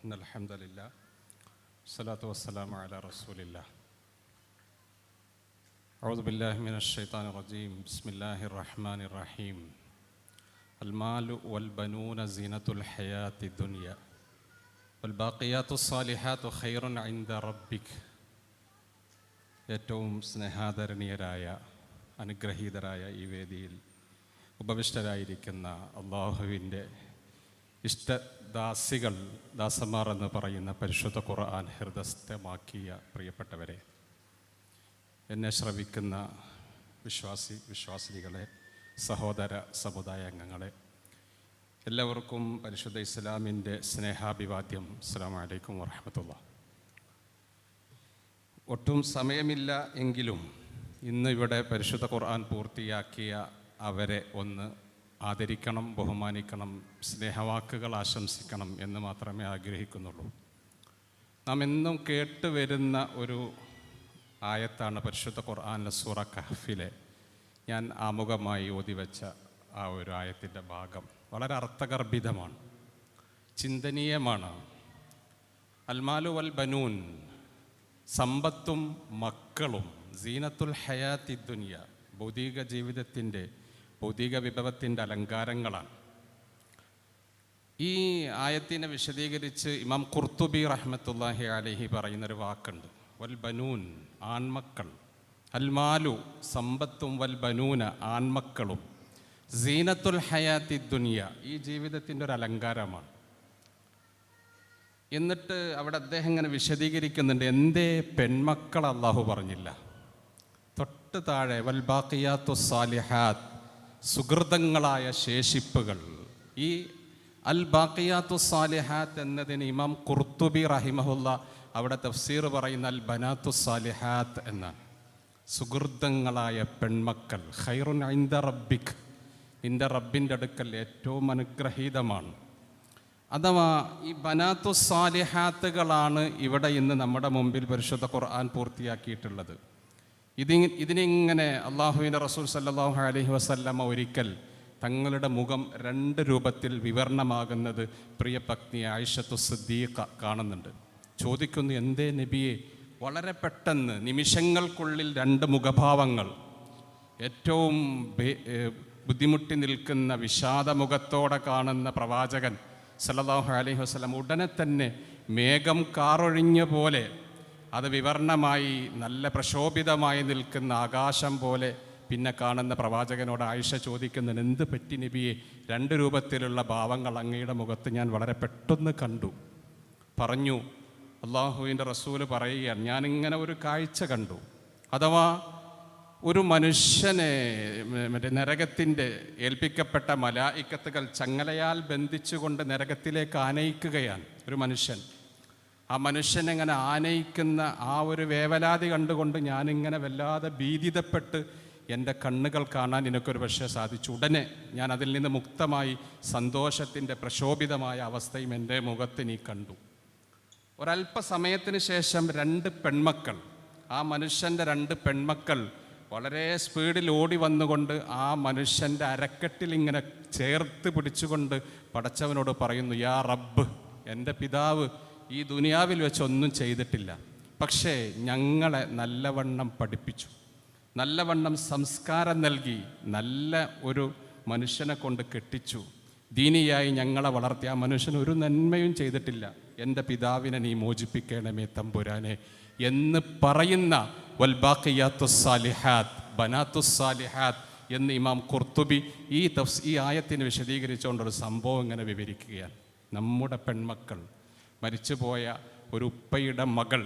إن الحمد لله والصلاة والسلام على رسول الله أعوذ بالله من الشيطان الرجيم بسم الله الرحمن الرحيم المال والبنون زينة الحياة الدنيا والباقيات الصالحات خير عند ربك ഏറ്റവും സ്നേഹാദരണീയരായ അനുഗ്രഹീതരായ ഈ വേദിയിൽ ഉപവിഷ്ടരായിരിക്കുന്ന അള്ളാഹുവിൻ്റെ ഇഷ്ടദാസികൾ ദാസന്മാർ എന്ന് പറയുന്ന പരിശുദ്ധ ഖുർആൻ ഹൃദയസ്ഥമാക്കിയ പ്രിയപ്പെട്ടവരെ, എന്നെ ശ്രവിക്കുന്ന വിശ്വാസിനികളെ, സഹോദര സമുദായ അംഗങ്ങളെ, എല്ലാവർക്കും പരിശുദ്ധ ഇസ്ലാമിൻ്റെ സ്നേഹാഭിവാദ്യം. അസ്സലാമു അലൈക്കും വറഹ്മത്തുള്ളാഹി. ഒട്ടും സമയമില്ല എങ്കിലും ഇന്ന് ഇവിടെ പരിശുദ്ധ ഖുർആൻ പൂർത്തിയാക്കിയ അവരെ ഒന്ന് ആദരിക്കണം, ബഹുമാനിക്കണം, സ്നേഹവാക്കുകൾ ആശംസിക്കണം എന്ന് മാത്രമേ ആഗ്രഹിക്കുന്നുള്ളൂ. നാം എന്നും കേട്ടുവരുന്ന ഒരു ആയത്താണ് പരിശുദ്ധ ഖുർആനിലെ സൂറ കഹ്ഫിലെ ഞാൻ ആമുഖമായി ഓതിവെച്ച ആ ഒരു ആയത്തിൻ്റെ ഭാഗം വളരെ അർത്ഥഗർഭിതമാണ്, ചിന്തനീയമാണ്. അൽമാലു വൽ ബനൂൻ, സമ്പത്തും മക്കളും, സീനത്തുൽ ഹയാത്തി ദുനിയ, ഭൗതിക ജീവിതത്തിൻ്റെ, ഭൗതിക വിഭവത്തിൻ്റെ അലങ്കാരങ്ങളാണ്. ഈ ആയത്തിനെ വിശദീകരിച്ച് ഇമാം ഖുർത്തുബി റഹ്മത്തുള്ളാഹി അലൈഹി പറയുന്നൊരു വാക്കുണ്ട്, വൽ ബനൂൻ, ആൺമക്കൾ, അൽമാലു, സമ്പത്തും, വൽ ബനൂന, ആൺമക്കളും, സീനത്തുൽ ഹയാത്തി ദുനിയ, ഈ ജീവിതത്തിൻ്റെ ഒരു അലങ്കാരമാണ്. എന്നിട്ട് അവിടെ അദ്ദേഹം ഇങ്ങനെ വിശദീകരിക്കുന്നുണ്ട്, എന്തേ പെൺമക്കൾ അള്ളാഹു പറഞ്ഞില്ല? തൊട്ട് താഴെ വൽ ബാഖിയാത്തു സാലിഹാത്ത്, സുഹൃതങ്ങളായ ശേഷിപ്പുകൾ. ഈ അൽ ബാഖിയാത്തു സാലിഹാത്ത് എന്നതിന് ഇമാം ഖുർത്തുബി റഹിമഹുല്ല അവിടെ തഫ്സീർ പറയുന്ന അൽ ബനാത്തു സാലിഹാത്ത് എന്നാണ്. സുഹൃതങ്ങളായ പെൺമക്കൾ, ഖൈറുൻ ഇൻദ റബ്ബിക്, നിന്റെ റബ്ബിൻ്റെ അടുക്കൽ ഏറ്റവും അനുഗ്രഹീതമാണ്. അഥവാ ഈ ബനാത്തു സാലിഹാത്തുകളാണ് ഇവിടെ ഇന്ന് നമ്മുടെ മുമ്പിൽ പരിശുദ്ധ ഖുർആൻ പൂർത്തിയാക്കിയിട്ടുള്ളത്. ഇതിനിങ്ങനെ അള്ളാഹുവിൻ്റെ റസൂൽ സല്ലല്ലാഹു അലൈഹി വസല്ലമ ഒരിക്കൽ തങ്ങളുടെ മുഖം രണ്ട് രൂപത്തിൽ വിവരണമാകുന്നത് പ്രിയ പത്നി ആയിഷത്തു സിദ്ദീഖ കാണുന്നുണ്ട്. ചോദിക്കുന്നു, എന്തേ നബിയെ വളരെ പെട്ടെന്ന് നിമിഷങ്ങൾക്കുള്ളിൽ രണ്ട് മുഖഭാവങ്ങൾ? ഏറ്റവും ബുദ്ധിമുട്ടി നിൽക്കുന്ന വിഷാദമുഖത്തോടെ കാണുന്ന പ്രവാചകൻ സല്ലല്ലാഹു അലൈഹി വസല്ലം ഉടനെ തന്നെ മേഘം കാറൊഴിഞ്ഞ പോലെ അത് വിവരണമായി നല്ല പ്രക്ഷോഭിതമായി നിൽക്കുന്ന ആകാശം പോലെ പിന്നെ കാണുന്ന പ്രവാചകനോട് ആയിഷ ചോദിക്കുന്നുണ്ട്, എന്ത് പറ്റി നബിയെ, രണ്ട് രൂപത്തിലുള്ള ഭാവങ്ങൾ അങ്ങയുടെ മുഖത്ത് ഞാൻ വളരെ പെട്ടെന്ന് കണ്ടു. പറഞ്ഞു, അള്ളാഹുവിൻ്റെ റസൂല് പറയുകയാണ്, ഞാനിങ്ങനെ ഒരു കാഴ്ച കണ്ടു. അഥവാ ഒരു മനുഷ്യനെ നരകത്തിൻ്റെ ഏൽപ്പിക്കപ്പെട്ട മലായിക്കത്തുകൾ ചങ്ങലയാൽ ബന്ധിച്ചുകൊണ്ട് നരകത്തിലേക്ക് ആനയിക്കുകയാണ് ഒരു മനുഷ്യൻ. ആ മനുഷ്യനെങ്ങനെ ആനയിക്കുന്ന ആ ഒരു വേവലാതി കണ്ടുകൊണ്ട് ഞാനിങ്ങനെ വല്ലാതെ ഭീതിതപ്പെട്ട് എൻ്റെ കണ്ണുകൾ കാണാൻ എനിക്കൊരു പക്ഷേ സാധിച്ചു. ഉടനെ ഞാൻ അതിൽ നിന്ന് മുക്തമായി സന്തോഷത്തിൻ്റെ പ്രക്ഷോഭിതമായ അവസ്ഥയും എൻ്റെ മുഖത്ത് നീ കണ്ടു. ഒരല്പസമയത്തിന് ശേഷം രണ്ട് പെൺമക്കൾ, ആ മനുഷ്യൻ്റെ രണ്ട് പെൺമക്കൾ വളരെ സ്പീഡിൽ ഓടി വന്നുകൊണ്ട് ആ മനുഷ്യൻ്റെ അരക്കെട്ടിൽ ഇങ്ങനെ ചേർത്ത് പിടിച്ചുകൊണ്ട് പടച്ചവനോട് പറയുന്നു, യാ റബ്ബ്, എൻ്റെ പിതാവ് ഈ ദുനിയാവിൽ വെച്ചൊന്നും ചെയ്തിട്ടില്ല, പക്ഷേ ഞങ്ങളെ നല്ലവണ്ണം പഠിപ്പിച്ചു, നല്ലവണ്ണം സംസ്കാരം നൽകി, നല്ല ഒരു മനുഷ്യനെ കൊണ്ട് കെട്ടിച്ചു, ദീനിയായി ഞങ്ങളെ വളർത്തി. ആ മനുഷ്യൻ ഒരു നന്മയും ചെയ്തിട്ടില്ല, എൻ്റെ പിതാവിനെ നീ മോചിപ്പിക്കണമേ തമ്പുരാനെ എന്ന് പറയുന്ന വൽ ബാഖിയാത്തു സാലിഹാത്ത്, ബനാത്തു സാലിഹാത്ത് എന്ന് ഇമാം ഖുർത്തുബി ഈ ആയത്തിന് വിശദീകരിച്ചുകൊണ്ടൊരു സംഭവം ഇങ്ങനെ വിവരിക്കുകയാണ്. നമ്മുടെ പെൺമക്കൾ, മരിച്ചുപോയ ഒരു ഉപ്പയുടെ മകൾ,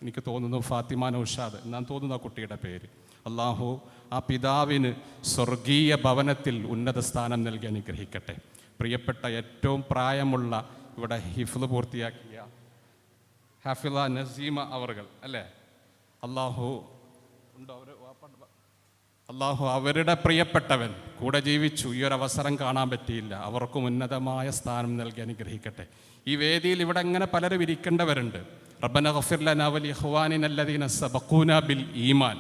എനിക്ക് തോന്നുന്നു ഫാത്തിമ നൗഷാദ് എന്നാണ് തോന്നുന്നു ആ കുട്ടിയുടെ പേര്. അള്ളാഹു ആ പിതാവിന് സ്വർഗീയ ഭവനത്തിൽ ഉന്നത സ്ഥാനം നൽകി അനുഗ്രഹിക്കട്ടെ. പ്രിയപ്പെട്ട ഏറ്റവും പ്രായമുള്ള ഇവിടെ ഹിഫ്ള് പൂർത്തിയാക്കിയ ഹാഫിള നസീമ അവർകൾ അല്ലേ, അള്ളാഹു അവരുടെ പ്രിയപ്പെട്ടവൻ കൂടെ ജീവിച്ചു, ഈ ഒരു അവസരം കാണാൻ പറ്റിയില്ല, അവർക്കും ഉന്നതമായ സ്ഥാനം നൽകി അനുഗ്രഹിക്കട്ടെ. ഈ വേദിയിൽ ഇവിടെ അങ്ങനെ പലരും ഇരിക്കേണ്ടവരുണ്ട്. റബ്ബന ഗഫിർ ലനാ വലി ഇഖ്വാനിന അല്ലദീന സബഖൂനാ ബിൽ ഈമാൻ,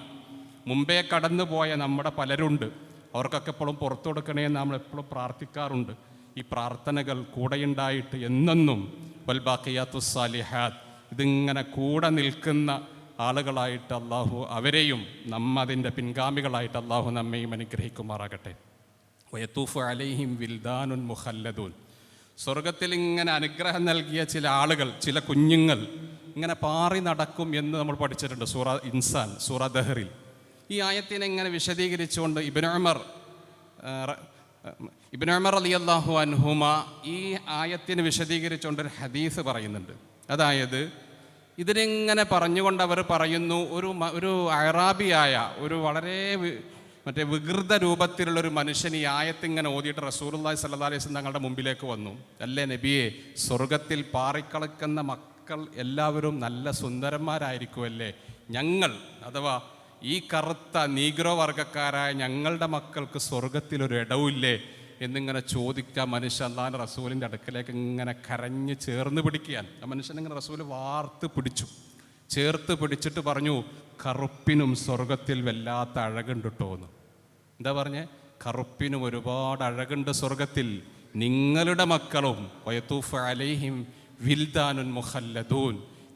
മുമ്പേ കടന്നുപോയ നമ്മുടെ പലരുണ്ട്, അവർക്കൊക്കെ എപ്പോഴും പുറത്തു കൊടുക്കണേ നമ്മൾ എപ്പോഴും പ്രാർത്ഥിക്കാറുണ്ട്. ഈ പ്രാർത്ഥനകൾ കൂടെയുണ്ടായിട്ട് എന്നെന്നും വൽ ബാഖിയാത്തുസ് സാലിഹാത്ത്, ഇതിങ്ങനെ കൂടെ നിൽക്കുന്ന ആളുകളായിട്ട് അള്ളാഹു അവരെയും അതിൻ്റെ പിൻഗാമികളായിട്ട് അള്ളാഹു നമ്മയും അനുഗ്രഹിക്കുമാറാകട്ടെ. വയത്തൂഫു അലൈഹിം വിൽദാനുൻ മുഖല്ലദൂൻ, സ്വർഗത്തിൽ ഇങ്ങനെ അനുഗ്രഹം നൽകിയ ചില ആളുകൾ, ചില കുഞ്ഞുങ്ങൾ ഇങ്ങനെ പാറി നടക്കും എന്ന് നമ്മൾ പഠിച്ചിട്ടുണ്ട് സൂറ ഇൻസാൻ, സൂറ ദഹറിൽ. ഈ ആയത്തിനെ ഇങ്ങനെ വിശദീകരിച്ചുകൊണ്ട് ഇബ്നു ഉമർ റളിയല്ലാഹു അൻഹുമ ഈ ആയത്തിന് വിശദീകരിച്ചുകൊണ്ട് ഒരു ഹദീസ് പറയുന്നുണ്ട്. അതായത് ഇതിനെങ്ങനെ പറഞ്ഞുകൊണ്ട് അവർ പറയുന്നു, ഒരു അറാബിയായ ഒരു വളരെ വികൃത രൂപത്തിലുള്ളൊരു മനുഷ്യൻ ഈ ആയത്തിങ്ങനെ ഓതിയിട്ട് റസൂലുള്ളാഹി സ്വല്ലല്ലാഹു അലൈഹി വസല്ലം തങ്ങളുടെ മുമ്പിലേക്ക് വന്നു. അല്ലേ നബിയെ, സ്വർഗത്തിൽ പാറിക്കളിക്കുന്ന മക്കൾ എല്ലാവരും നല്ല സുന്ദരന്മാരായിരിക്കുമല്ലേ, ഞങ്ങൾ അഥവാ ഈ കറുത്ത നീഗ്രോ വർഗക്കാരായ ഞങ്ങളുടെ മക്കൾക്ക് സ്വർഗത്തിലൊരു ഇടവില്ലേ എന്നിങ്ങനെ ചോദിക്കാൻ മനുഷ്യ അല്ലാഹുവിൻ്റെ റസൂലിൻ്റെ അടുക്കലേക്ക് ഇങ്ങനെ കരഞ്ഞ് ചേർന്ന് പിടിക്കാൻ ആ മനുഷ്യനിങ്ങനെ റസൂൽ വാർത്ത് പിടിച്ചു. ചേർത്ത് പിടിച്ചിട്ട് പറഞ്ഞു, കറുപ്പിനും സ്വർഗത്തിൽ വല്ലാത്ത അഴകുണ്ട് കേട്ടോ എന്ന്. എന്താ പറഞ്ഞേ? കറുപ്പിനും ഒരുപാട് അഴകുണ്ട് സ്വർഗത്തിൽ, നിങ്ങളുടെ മക്കളും വയത്തൂഫ് അലൈഹിം വിൽദാനുൻ മുഖല്ലദൂൻ,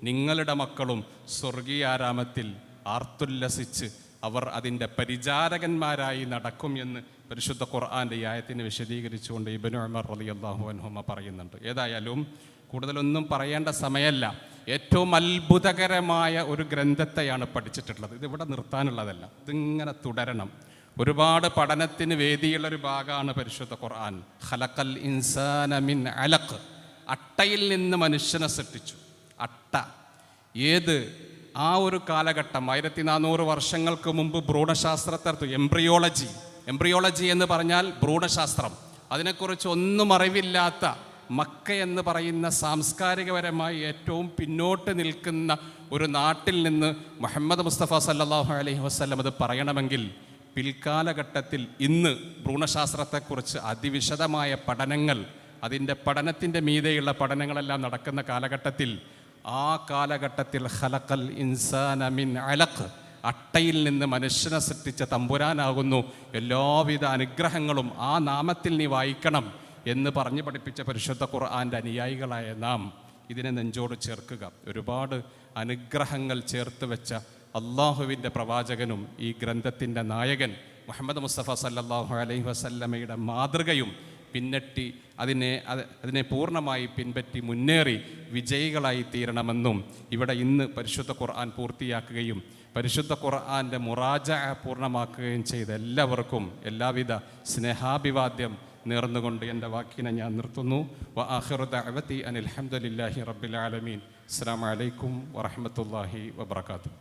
നിങ്ങളുടെ മക്കളും സ്വർഗീയാരാമത്തിൽ ആർത്തുല്ലസിച്ച് അവർ അതിൻ്റെ പരിചാരകന്മാരായി നടക്കും എന്ന് പരിശുദ്ധ ഖുർആൻ്റെ ഈ ആയത്തിനെ വിശദീകരിച്ചുകൊണ്ട് ഇബ്നു ഉമർ റളിയല്ലാഹു അൻഹുമ പറയുന്നുണ്ട്. ഏതായാലും കൂടുതലൊന്നും പറയേണ്ട സമയമല്ല. ഏറ്റവും അത്ഭുതകരമായ ഒരു ഗ്രന്ഥത്തെയാണ് പഠിച്ചിട്ടുള്ളത്. ഇതിവിടെ നിർത്താനുള്ളതല്ല, ഇതിങ്ങനെ തുടരണം. ഒരുപാട് പഠനത്തിന് വേദിയുള്ളൊരു ഭാഗമാണ് പരിശുദ്ധ ഖുർആൻ. ഖലഖൽ ഇൻസാന മിൻ അലഖ്, അട്ടയിൽ നിന്ന് മനുഷ്യനെ സൃഷ്ടിച്ചു. അട്ട ഏത് ആ ഒരു കാലഘട്ടം 1400 വർഷങ്ങൾക്ക് മുമ്പ് ഭ്രൂണശാസ്ത്രത്തെ എംബ്രിയോളജി എന്ന് പറഞ്ഞാൽ ഭ്രൂണശാസ്ത്രം, അതിനെക്കുറിച്ച് ഒന്നും അറിവില്ലാത്ത മക്ക എന്ന് പറയുന്ന സാംസ്കാരികപരമായി ഏറ്റവും പിന്നോട്ട് നിൽക്കുന്ന ഒരു നാട്ടിൽ നിന്ന് മുഹമ്മദ് മുസ്തഫ സല്ലല്ലാഹു അലൈഹി വസല്ലം അത് പറയണമെങ്കിൽ പിൽക്കാലഘട്ടത്തിൽ ഇന്ന് ഭ്രൂണശാസ്ത്രത്തെക്കുറിച്ച് അതിവിശദമായ പഠനങ്ങൾ, അതിൻ്റെ പഠനത്തിൻ്റെ മീതെയുള്ള പഠനങ്ങളെല്ലാം നടക്കുന്ന കാലഘട്ടത്തിൽ, ആ കാലഘട്ടത്തിൽ ഖലഖൽ ഇൻസാന മിൻ അലഖ്, അട്ടയിൽ നിന്ന് മനുഷ്യനെ സൃഷ്ടിച്ച തമ്പുരാനാകുന്നു, എല്ലാവിധ അനുഗ്രഹങ്ങളും ആ നാമത്തിൽ നീ വായിക്കണം എന്ന് പറഞ്ഞു പഠിപ്പിച്ച പരിശുദ്ധ ഖുർആൻ്റെ അനുയായികളായ നാം ഇതിനെ നെഞ്ചോട് ചേർക്കുക. ഒരുപാട് അനുഗ്രഹങ്ങൾ ചേർത്ത് വെച്ച അള്ളാഹുവിൻ്റെ പ്രവാചകനും ഈ ഗ്രന്ഥത്തിൻ്റെ നായകൻ മുഹമ്മദ് മുസ്തഫ സല്ലല്ലാഹു അലൈഹി വസല്ലമയുടെ മാതൃകയും പിന്നറ്റി അതിനെ പൂർണ്ണമായി പിൻപറ്റി മുന്നേറി വിജയികളായി തീരണമെന്നും ഇവിടെ ഇന്ന് പരിശുദ്ധ ഖുർആൻ പൂർത്തിയാക്കുകയും പരിശുദ്ധ ഖുർആൻ്റെ മുറാജഅ പൂർണ്ണമാക്കുകയും ചെയ്ത എല്ലാവർക്കും എല്ലാവിധ സ്നേഹാഭിവാദ്യം നേർന്നുകൊണ്ട് എൻ്റെ വാക്കിനെ ഞാൻ നിർത്തുന്നു. വ ആഖിറു ദഅവതി അനിൽ ഹംദുലില്ലാഹി റബ്ബിൽ ആലമീൻ. അസ്സലാമു അലൈക്കും വറഹ്മത്തുള്ളാഹി വബറകാതുഹു.